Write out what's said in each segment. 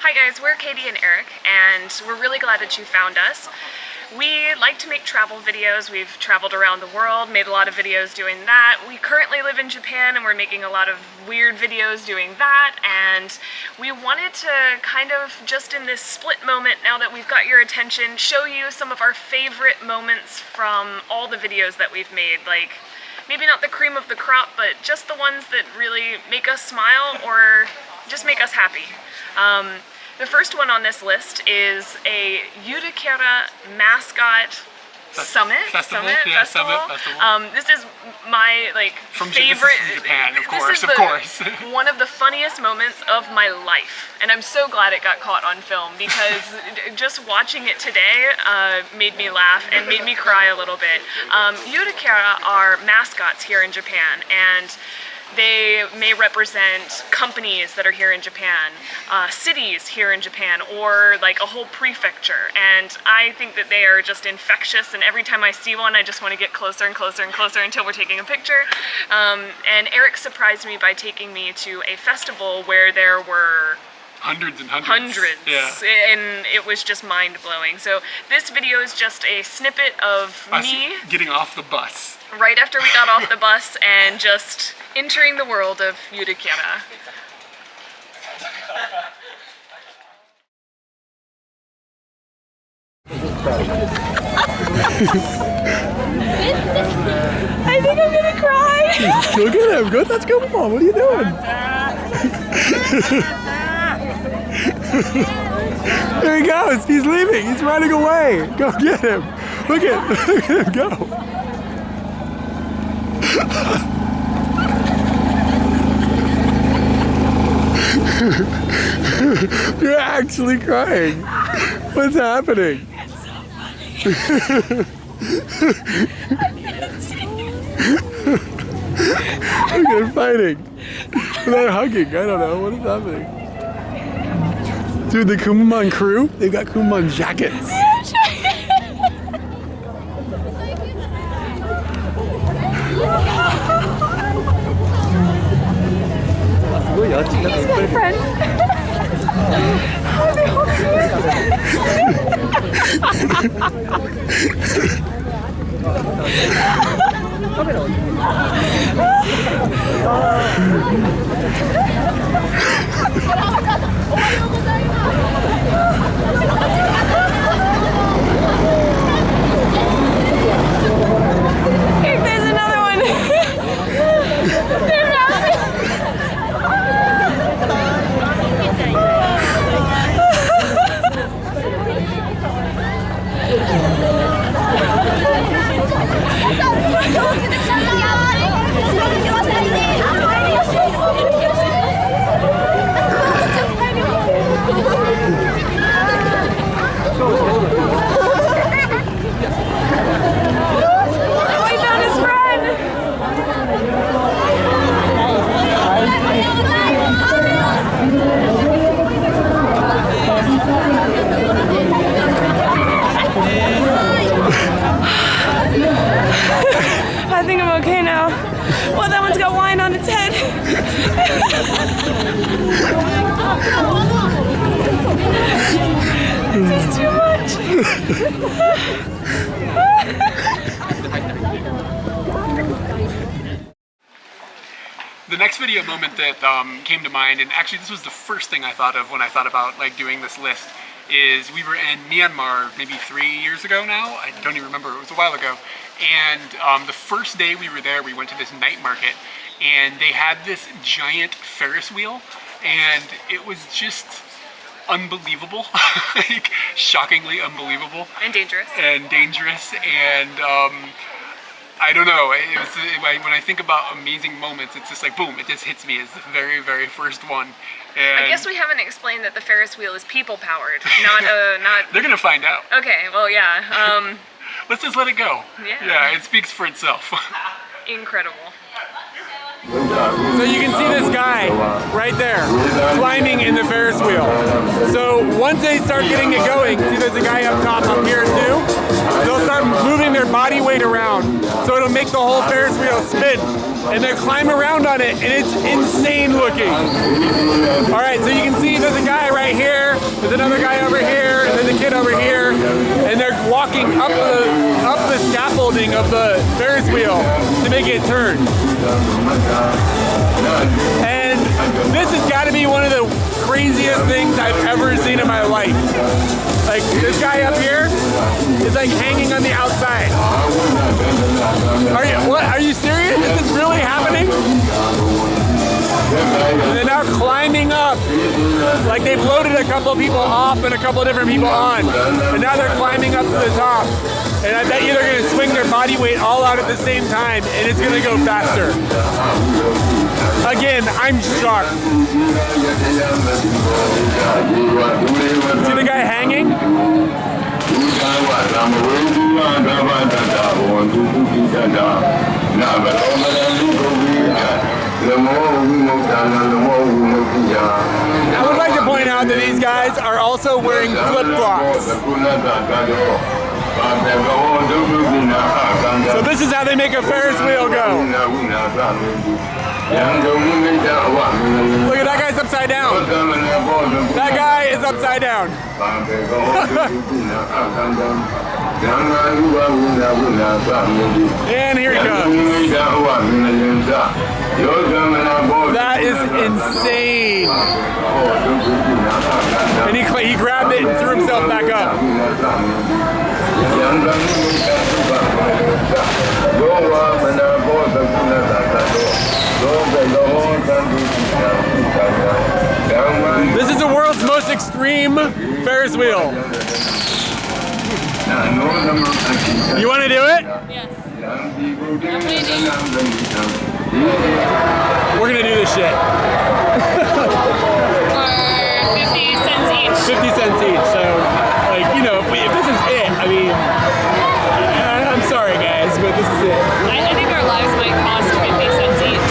Hi guys, we're Katie and Eric, and we're really glad that you found us. We like to make travel videos. We've traveled around the world, made a lot of videos doing that. We currently live in Japan and we're making a lot of weird videos doing that, and we wanted to kind of, just in this split moment, now that we've got your attention, show you some of our favorite moments from all the videos that we've made. Like, maybe not the cream of the crop, but just the ones that really make us smile or just make us happy. The first one on this list is a kyde mascot summit. Festival. This is my favorite. From Japan, of course. One of the funniest moments of my life, and I'm so glad it got caught on film because just watching it today made me laugh and made me cry a little bit. Kyde are mascots here in Japan, and they may represent companies that are here in Japan, cities here in Japan, or like a whole prefecture. And I think that they are just infectious, and every time I see one, I just want to get closer and closer and closer until we're taking a picture. And Eric surprised me by taking me to a festival where there were hundreds and hundreds. Yeah. And it was just mind-blowing. So this video is just a snippet of me getting off the bus. Right after we got off the bus and just entering the world of kyde. I think I'm gonna cry. Go get him. Go. Let's go, Mom. What are you doing? There he goes. He's leaving. He's running away. Go get him. Look at him go. You're actually crying. What's happening? It's so funny. I can't see it. Look at them fighting. They're hugging. I don't know. What is happening? Dude, the Kumamon crew, they've got Kumamon jackets. He's my friend. There's another one. I think I'm okay now. Well, that one's got wine on its head. This is too much. The next video moment that came to mind, and actually this was the first thing I thought of when I thought about doing this list, is we were in Myanmar maybe 3 years ago now. I don't even remember. It was a while ago. And the first day we were there, we went to this night market, and they had this giant Ferris wheel, and it was just unbelievable, like shockingly unbelievable. And dangerous. And dangerous, and I don't know, when I think about amazing moments, it's just like, boom, it just hits me as the very, very first one. And I guess we haven't explained that the Ferris wheel is people-powered, not... They're gonna find out. Okay, well, yeah. Let's just let it go. Yeah, it speaks for itself. Incredible. So you can see this guy right there climbing in the Ferris wheel. So once they start getting it going, see there's a guy up top up here too, they'll start moving their body weight around. So it'll make the whole Ferris wheel spin. And they climb around on it, and it's insane looking. All right, so you can see there's a guy right here. There's another guy over here, and there's a kid over here, and they're walking up the scaffolding of the Ferris wheel to make it turn. And this has got to be one of the craziest things I've ever seen in my life. Like, this guy up here is like hanging on the outside. Are you serious? Is this really happening? And they're now climbing up. Like, they've loaded a couple people off and a couple different people on. And now they're climbing up to the top. And I bet you they're gonna swing their body weight all out at the same time, and it's gonna go faster. Again, I'm shocked. See the guy hanging? I would like to point out that these guys are also wearing flip-flops. So this is how they make a Ferris wheel go. Look at that guy's upside down. That guy is upside down. And here he comes. That is insane. And he grabbed it and threw himself back up. This is the world's most extreme Ferris wheel. You want to do it? Yes. We're going to do this shit. For 50 cents each. 50 cents each. So, like, you know, if this is it, I mean, I'm sorry guys, but this is it. I think our lives might cost 50 cents each.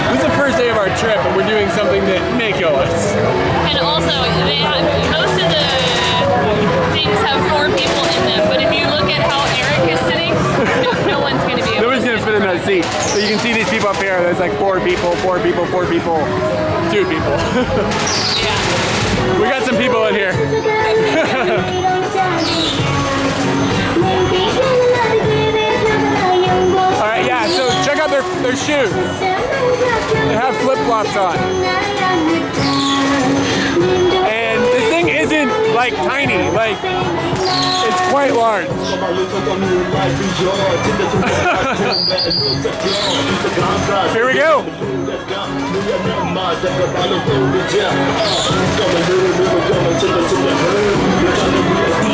This is the first day of our trip, and we're doing something that may kill us. And also, they have, most of the things have 4 people in them, but if you look at how Eric is sitting, no one's going to be able No one's going to fit in that seat. So you can see these people up here, there's like 4 people, 4 people, 4 people, 2 people. Yeah. We got some people in here. Alright, yeah, so check out their shoes. They have flip-flops on. And this thing isn't like tiny, like it's quite large. Here we go.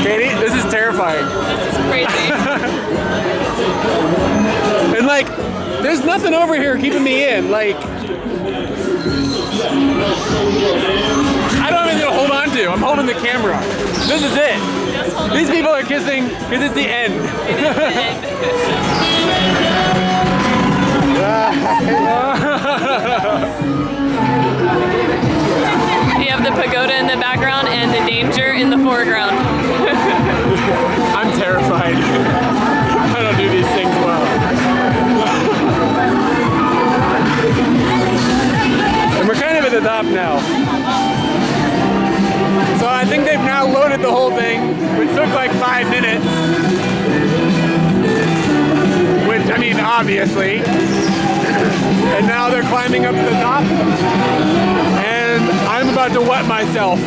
Katie, this is terrifying. This is crazy. And like, there's nothing over here keeping me in. Like, I don't have anything to hold on to. I'm holding the camera. This is it. These people are kissing because it's the end. You have the pagoda in the background and the danger in the foreground. I'm terrified. I don't do these things well. And we're kind of at the top now. So I think they've now loaded the whole thing, which took like 5 minutes. Which, I mean, obviously. And now they're climbing up to the top. And I'm about to wet myself.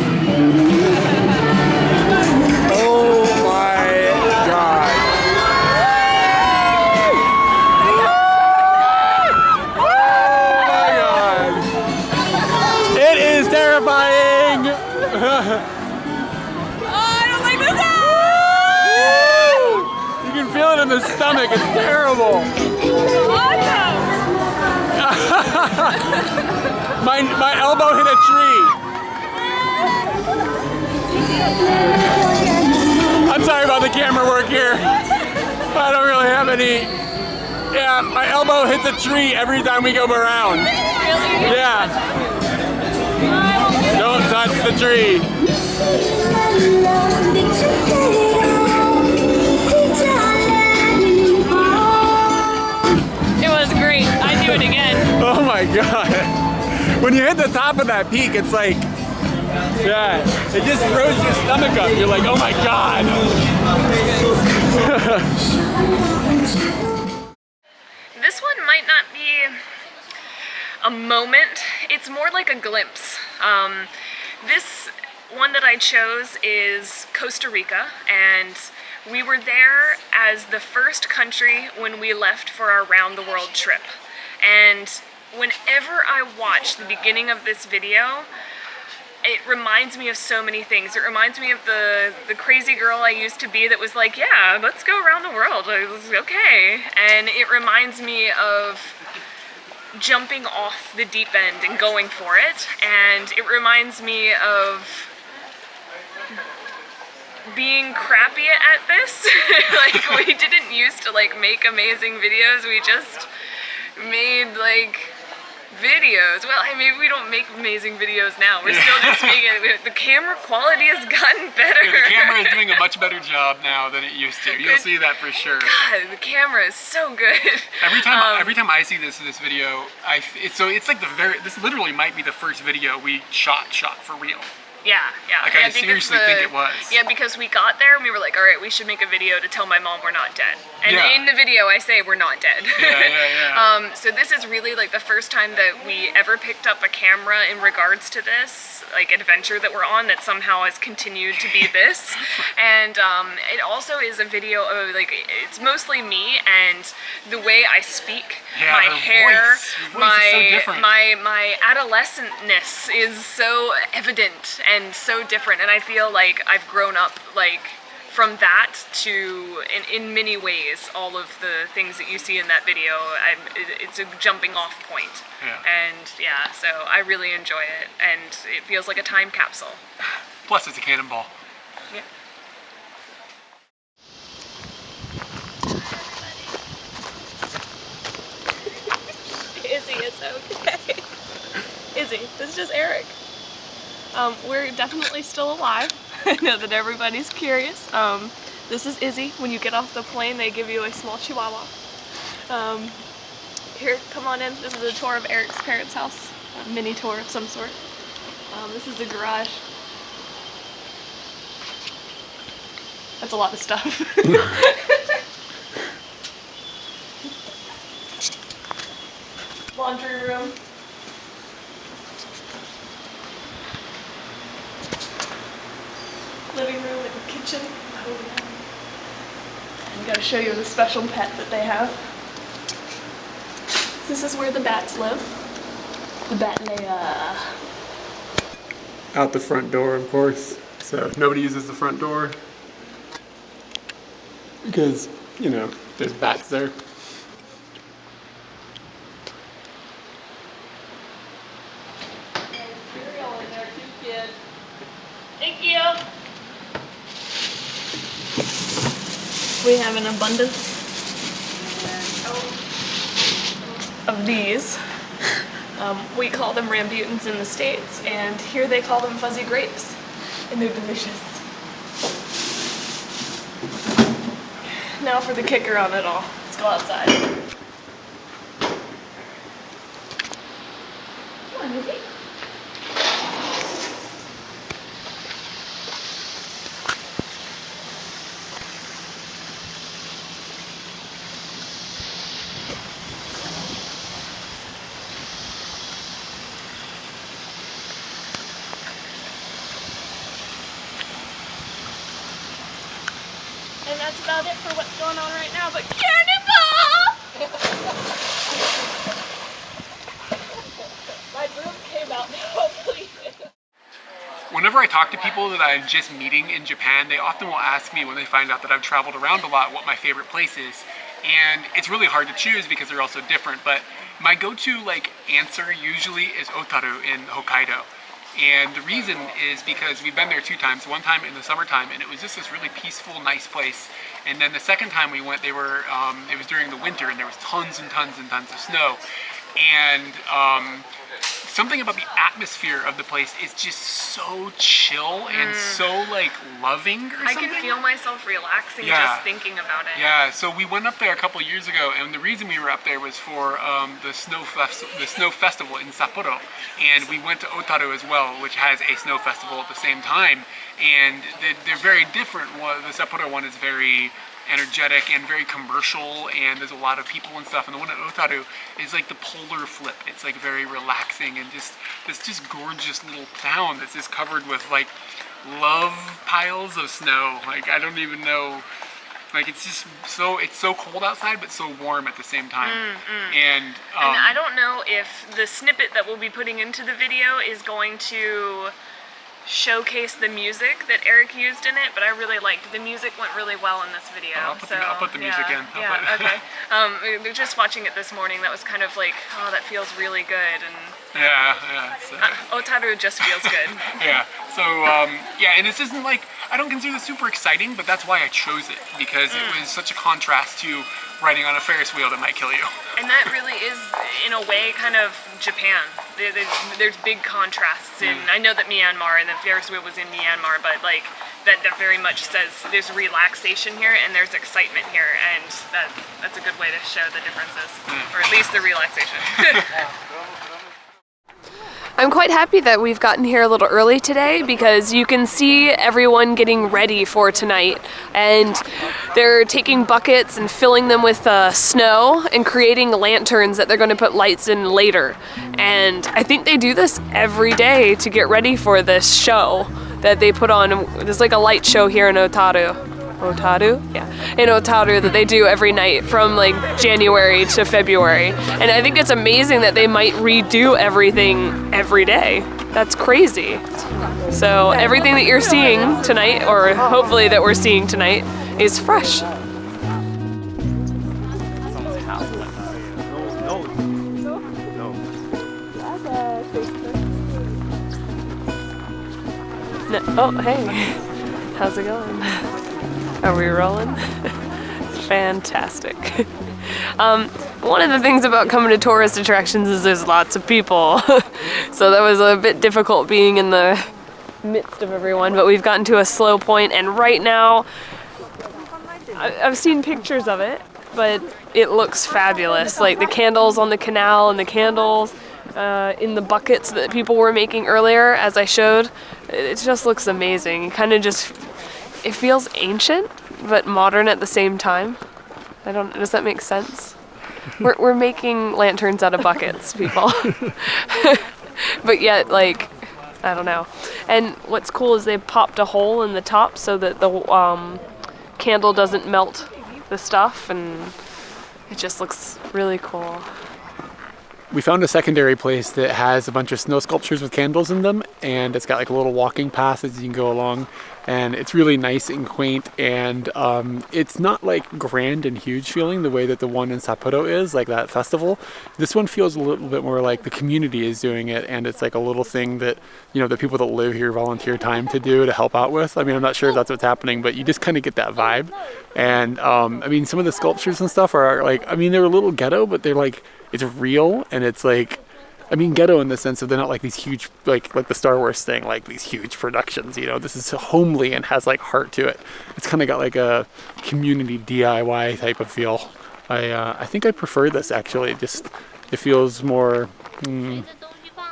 Oh my God. It is terrifying! Oh, I don't like this! You can feel it in the stomach, it's terrible! Awesome! My elbow hit a tree! I'm sorry about the camera work here. I don't really have any... Yeah, my elbow hits a tree every time we go around. Really? Yeah. Don't touch the tree. It was great. I'd do it again. Oh my God. When you hit the top of that peak, it's like Yeah, it just throws your stomach up. You're like, oh my god. This one might not be a moment, it's more like a glimpse. This one that I chose is Costa Rica, and we were there as the first country when we left for our round the world trip. And whenever I watch the beginning of this video, it reminds me of so many things. It reminds me of the crazy girl I used to be that was like, yeah, let's go around the world, okay. And it reminds me of jumping off the deep end and going for it. And it reminds me of being crappy at this. Like, we didn't used to like make amazing videos, we just made like videos. Well, I mean, we don't make amazing videos now. We're still just making it. The camera quality has gotten better. Yeah, the camera is doing a much better job now than it used to. You'll see that for sure. God, the camera is so good. Every time I see this video, it's like this literally might be the first video we shot for real. Yeah. Like, I seriously think it was. Yeah, because we got there and we were like, all right, we should make a video to tell my mom we're not dead. And Yeah. in the video, I say we're not dead. Yeah. So this is really like the first time that we ever picked up a camera in regards to this like adventure that we're on that somehow has continued to be this. And it also is a video of like, it's mostly me and the way I speak, my hair, my adolescentness is so evident and so different, and I feel like I've grown up like from that to, in many ways, all of the things that you see in that video, it's a jumping off point. Yeah. And yeah, so I really enjoy it, and it feels like a time capsule. Plus, it's a cannonball. Yeah. Izzy, it's okay. Izzy, this is just Eric. We're definitely still alive. I know that everybody's curious. This is Izzy. When you get off the plane, they give you a small chihuahua. Here, come on in. This is a tour of Eric's parents' house. A mini tour of some sort. This is the garage. That's a lot of stuff. Laundry room. Living room and kitchen. Oh yeah. I'm gonna show you the special pet that they have. This is where the bats live. The bat lay Out the front door, of course. So nobody uses the front door because, you know, there's bats there. cereal in there too, kid. Thank you. We have an abundance of these. We call them rambutans in the States, and here they call them fuzzy grapes, and they're delicious. Now for the kicker on it all. Let's go outside. Come on, Izzy. And that's about it for what's going on right now, but cannonball! My broom came out now, please. Whenever I talk to people that I'm just meeting in Japan, they often will ask me when they find out that I've traveled around a lot what my favorite place is. And it's really hard to choose because they're all so different, but my go-to answer usually is Otaru in Hokkaido. And the reason is because we've been there 2 times, one time in the summertime, and it was just this really peaceful, nice place. And then the second time we went, it was during the winter, and there was tons and tons and tons of snow. and something about the atmosphere of the place is just so chill and so like loving or something. I can feel myself relaxing just thinking about it. Yeah, so we went up there a couple years ago, and the reason we were up there was for the snow festival in Sapporo, and we went to Otaru as well, which has a snow festival at the same time, and they're very different. The Sapporo one is very energetic and very commercial, and there's a lot of people and stuff, and the one at Otaru is like the polar flip. It's like very relaxing and just this just gorgeous little town that's just covered with like love piles of snow. Like I don't even know, like it's just so, it's so cold outside but so warm at the same time. And I don't know if the snippet that we'll be putting into the video is going to showcase the music that Eric used in it, but I really liked the music. Went really well in this video. I'll put the music in. Okay. Just watching it this morning, that was kind of like, oh, that feels really good, and Otaru just feels good. Yeah. So and this isn't like, I don't consider this super exciting, but that's why I chose it, because it was such a contrast to riding on a Ferris wheel that might kill you. And that really is, in a way, kind of Japan. There's big contrasts in, I know that Myanmar and the Ferris wheel was in Myanmar, but like that very much says there's relaxation here and there's excitement here, and that's a good way to show the differences, or at least the relaxation. I'm quite happy that we've gotten here a little early today, because you can see everyone getting ready for tonight, and they're taking buckets and filling them with snow and creating lanterns that they're going to put lights in later. And I think they do this every day to get ready for this show that they put on. There's like a light show here in Otaru. In Otaru, that they do every night from like January to February. And I think it's amazing that they might redo everything every day. That's crazy. So everything that you're seeing tonight, or hopefully that we're seeing tonight, is fresh. Oh, hey. How's it going? Are we rolling? Fantastic. One of the things about coming to tourist attractions is there's lots of people. So that was a bit difficult being in the midst of everyone, but we've gotten to a slow point, and right now, I've seen pictures of it, but it looks fabulous. Like the candles on the canal and the candles in the buckets that people were making earlier, as I showed, it just looks amazing. It kind of just, it feels ancient, but modern at the same time. Does that make sense? We're making lanterns out of buckets, people. But yet, like, I don't know. And what's cool is they popped a hole in the top so that the candle doesn't melt the stuff, and it just looks really cool. We found a secondary place that has a bunch of snow sculptures with candles in them, and it's got like a little walking path as you can go along, and it's really nice and quaint, and it's not like grand and huge feeling the way that the one in Sapporo is, like that festival. This one feels a little bit more like the community is doing it, and it's like a little thing that, you know, the people that live here volunteer time to do, to help out with. I mean, I'm not sure if that's what's happening, but you just kind of get that vibe. And I mean, some of the sculptures and stuff are like, I mean, they're a little ghetto, but they're like, it's real, and it's like, I mean, ghetto in the sense of they're not like these huge, like the Star Wars thing, like these huge productions, you know. This is homely and has like heart to it. It's kind of got like a community DIY type of feel. I think I prefer this, actually. It feels more,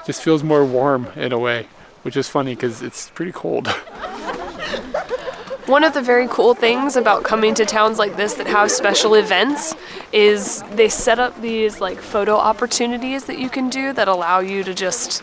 just feels more warm in a way, which is funny because it's pretty cold. One of the very cool things about coming to towns like this that have special events is they set up these like photo opportunities that you can do that allow you to just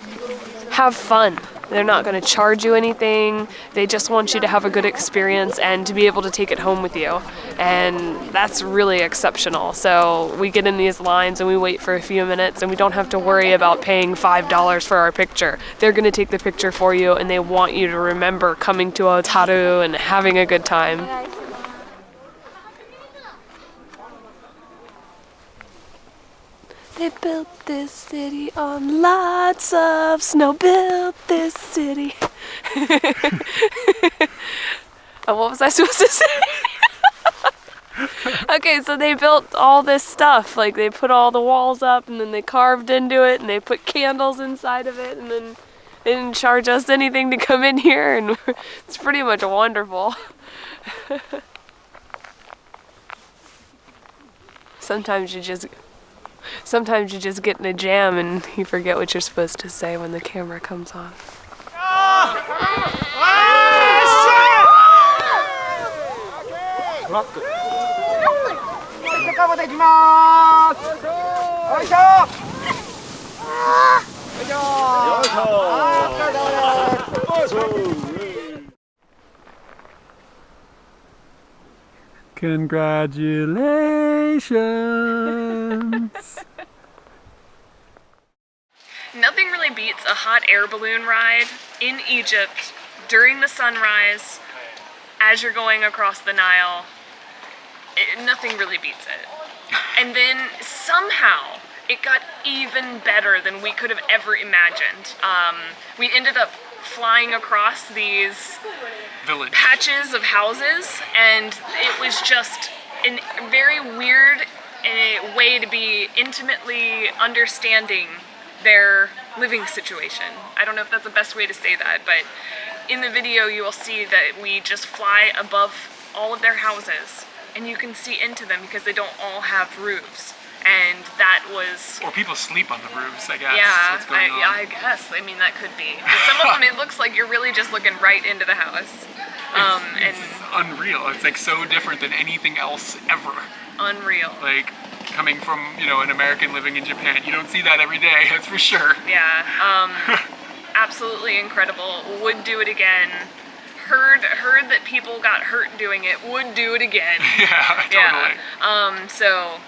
have fun. They're not going to charge you anything. They just want you to have a good experience and to be able to take it home with you. And that's really exceptional. So we get in these lines and we wait for a few minutes, and we don't have to worry about paying $5 for our picture. They're going to take the picture for you, and they want you to remember coming to Otaru and having a good time. They built this city on lots of snow, built this city. What was I supposed to say? Okay, so they built all this stuff. Like, they put all the walls up, and then they carved into it, and they put candles inside of it, and then they didn't charge us anything to come in here, and it's pretty much wonderful. Sometimes you just get in a jam and you forget what you're supposed to say when the camera comes on. Congratulations. Nothing really beats a hot air balloon ride in Egypt during the sunrise as you're going across the Nile. Nothing really beats it. And then somehow it got even better than we could have ever imagined. We ended up flying across these patches of houses, and it was just a very weird way to be intimately understanding their living situation. I don't know if that's the best way to say that, but in the video you will see that we just fly above all of their houses, and you can see into them because they don't all have roofs. And that was... Or people sleep on the roofs, I guess. Yeah, What's going on. I guess. I mean, that could be. Some of them, it looks like you're really just looking right into the house. It's unreal. It's like so different than anything else ever. Unreal. Like, coming from, you know, an American living in Japan, you don't see that every day, that's for sure. Yeah, absolutely incredible. Would do it again. Heard that people got hurt doing it. Would do it again. Yeah, totally. Yeah. So,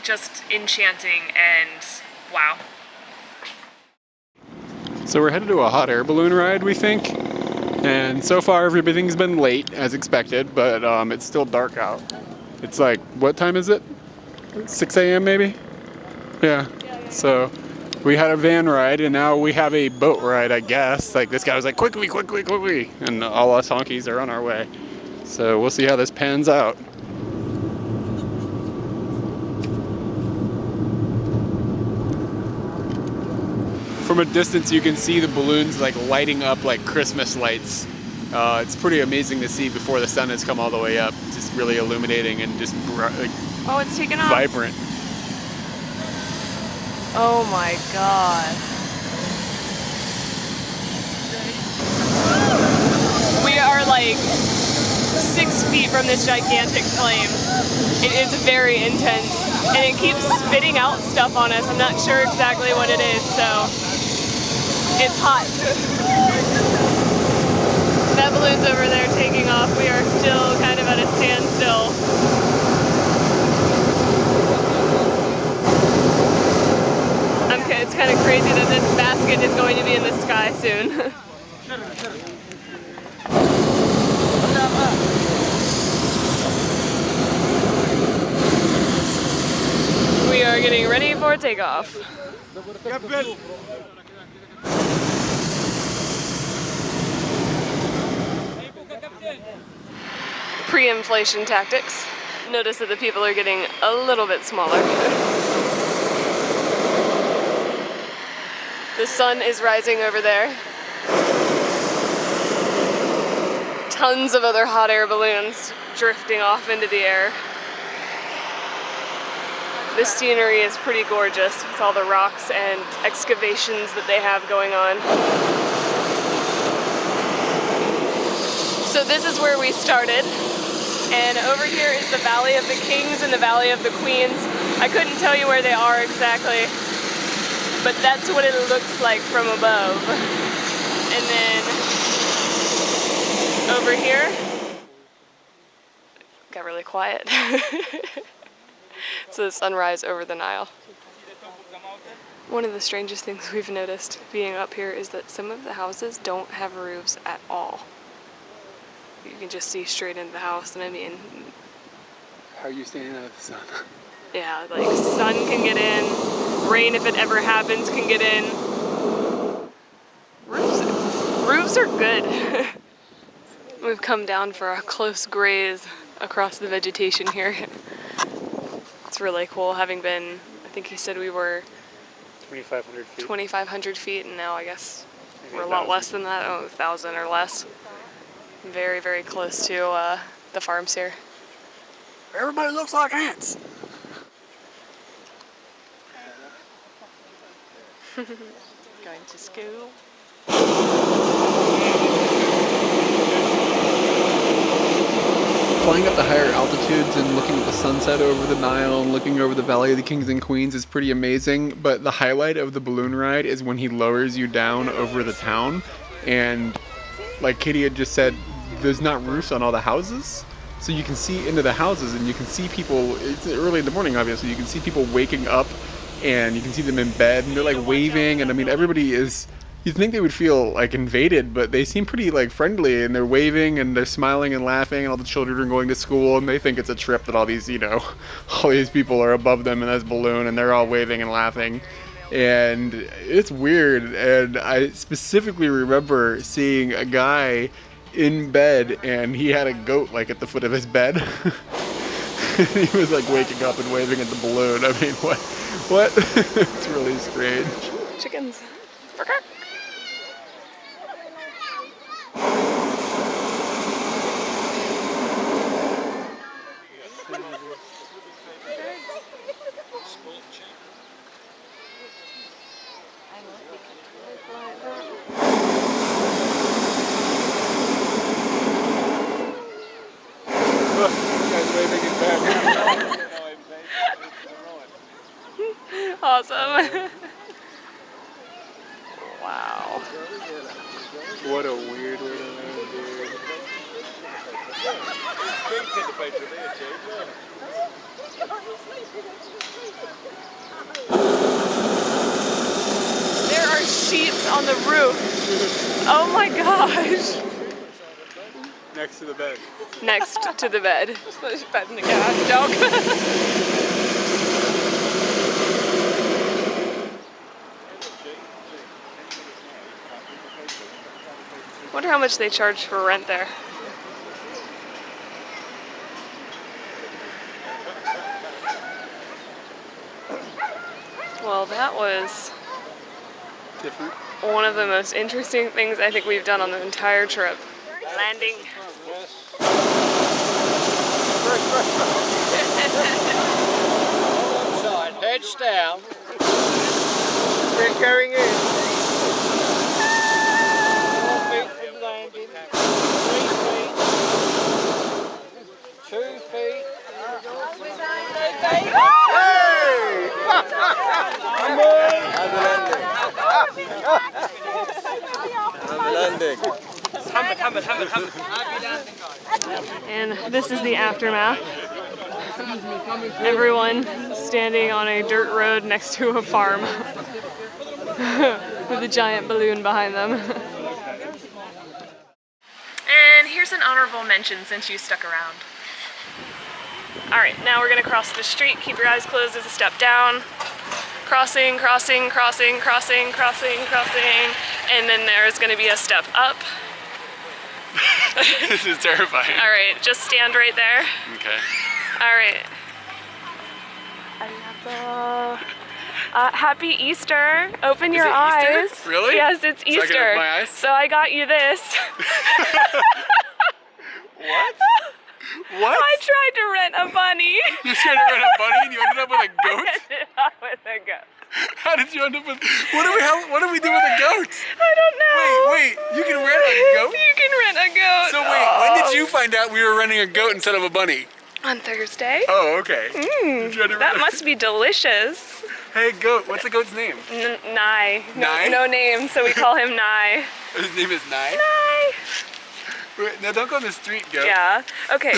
just enchanting and wow. So we're headed to a hot air balloon ride, we think. And so far everything's been late, as expected, but it's still dark out. It's like, what time is it? 6 a.m. maybe? Yeah. So we had a van ride, and now we have a boat ride, I guess. Like, this guy was like, quickly, quickly, quickly. And all us honkies are on our way. So we'll see how this pans out. From a distance, you can see the balloons like lighting up like Christmas lights. It's pretty amazing to see before the sun has come all the way up. It's just really illuminating and just like, oh, it's taken off. Vibrant. Oh my god. We are like 6 feet from this gigantic flame. It is very intense, and it keeps spitting out stuff on us. I'm not sure exactly what it is, so it's hot. That balloon's over there taking off. We are still kind of at a standstill. It's kind of crazy that this basket is going to be in the sky soon. We are getting ready for takeoff. Pre-inflation tactics. Notice that the people are getting a little bit smaller. The sun is rising over there. Tons of other hot air balloons drifting off into the air. This scenery is pretty gorgeous with all the rocks and excavations that they have going on. So this is where we started. And over here is the Valley of the Kings and the Valley of the Queens. I couldn't tell you where they are exactly, but that's what it looks like from above. And then over here, got really quiet. It's the sunrise over the Nile. One of the strangest things we've noticed being up here is that some of the houses don't have roofs at all. You can just see straight into the house, and I mean... How are you standing out of the sun? Yeah, like sun can get in, rain if it ever happens can get in. Roofs are good. We've come down for a close graze across the vegetation here. It's really cool, having been, I think he said we were 2,500 feet. 2,500 feet, and now I guess Maybe we're a lot 1,000. less than that, 1,000 or less. Very, very close to the farms here. Everybody looks like ants. Going to school. Flying up to higher altitudes and looking at the sunset over the Nile and looking over the Valley of the Kings and Queens is pretty amazing, but the highlight of the balloon ride is when he lowers you down over the town, and like Katie had just said, there's not roofs on all the houses, so you can see into the houses and you can see people, it's early in the morning obviously, you can see people waking up and you can see them in bed and they're like waving, and I mean everybody is, you'd think they would feel like invaded, but they seem pretty like friendly, and they're waving and they're smiling and laughing, and all the children are going to school and they think it's a trip that all these, you know, all these people are above them in this balloon and they're all waving and laughing. And it's weird, and I specifically remember seeing a guy in bed and he had a goat like at the foot of his bed. He was like waking up and waving at the balloon. I mean, what? It's really strange. Chickens. Look, this guy's waving his back. Awesome. Wow. What a weird way to land, dude. There are sheets on the roof. Oh my gosh. Next to the bed. Next to the bed. Just petting the cat. Joke. Wonder how much they charge for rent there. Well, that was Different. one of the most interesting things I think we've done on the entire trip. Landing. Side, heads down. We're going in. 4 feet from landing. 3 feet. 2 feet. And this is the aftermath. Everyone standing on a dirt road next to a farm with a giant balloon behind them. And here's an honorable mention since you stuck around. Alright, now we're gonna cross the street. Keep your eyes closed as a step down. Crossing, crossing, crossing, crossing, crossing, crossing. And then there's gonna be a step up. This is terrifying. Alright, just stand right there. Okay. Alright. Happy Easter. Open your it eyes. Easter? Really? Yes, it's So I can Easter. open my eyes? So I got you this. What? What? I tried to rent a bunny. You tried to rent a bunny and you ended up with a goat? Ended up with a goat. How did you end up with... What do we do with a goat? I don't know. Wait, you can rent a goat? You can rent a goat. So wait, when did you find out we were renting a goat instead of a bunny? On Thursday. Oh, okay. You tried to That rent- must be delicious. Hey, goat, what's the goat's name? Nye. Nye? No name, so we call him Nye. His name is Nye? Nye. Wait, now don't go on the street, goat. Yeah. Okay.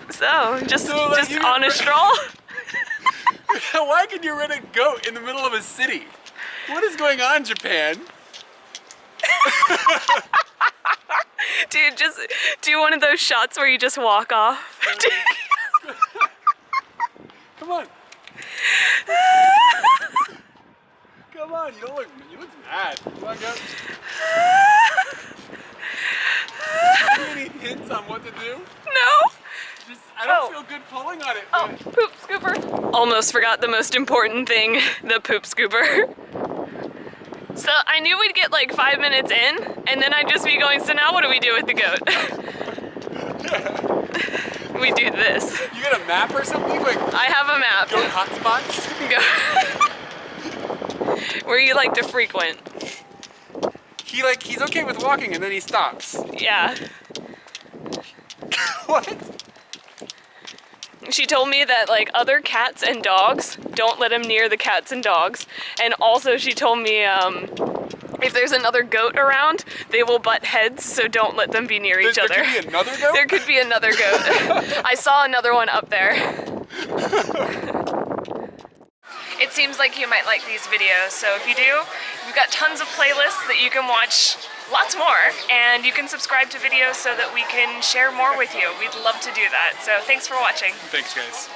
So, just you on a stroll. Why could you rent a goat in the middle of a city? What is going on, Japan? Dude, just do one of those shots where you just walk off. Come on. Come on, you look mad. Come on, goat. Do you have any hints on what to do? No. real good pulling on it. Oh, poop scooper. Almost forgot the most important thing, the poop scooper. So I knew we'd get like 5 minutes in, and then I'd just be going, so now what do we do with the goat? We do this. You got a map or something? Like I have a map. goat hotspots? Where you like to frequent. He's okay with walking and then he stops. Yeah. What? She told me that like other cats and dogs, don't let him near the cats and dogs. And also she told me if there's another goat around, they will butt heads, so don't let them be near each other. There could be another goat? There could be another goat. I saw another one up there. It seems like you might like these videos, so if you do, we've got tons of playlists that you can watch, lots more, and you can subscribe to videos so that we can share more with you. We'd love to do that, so thanks for watching. Thanks, guys.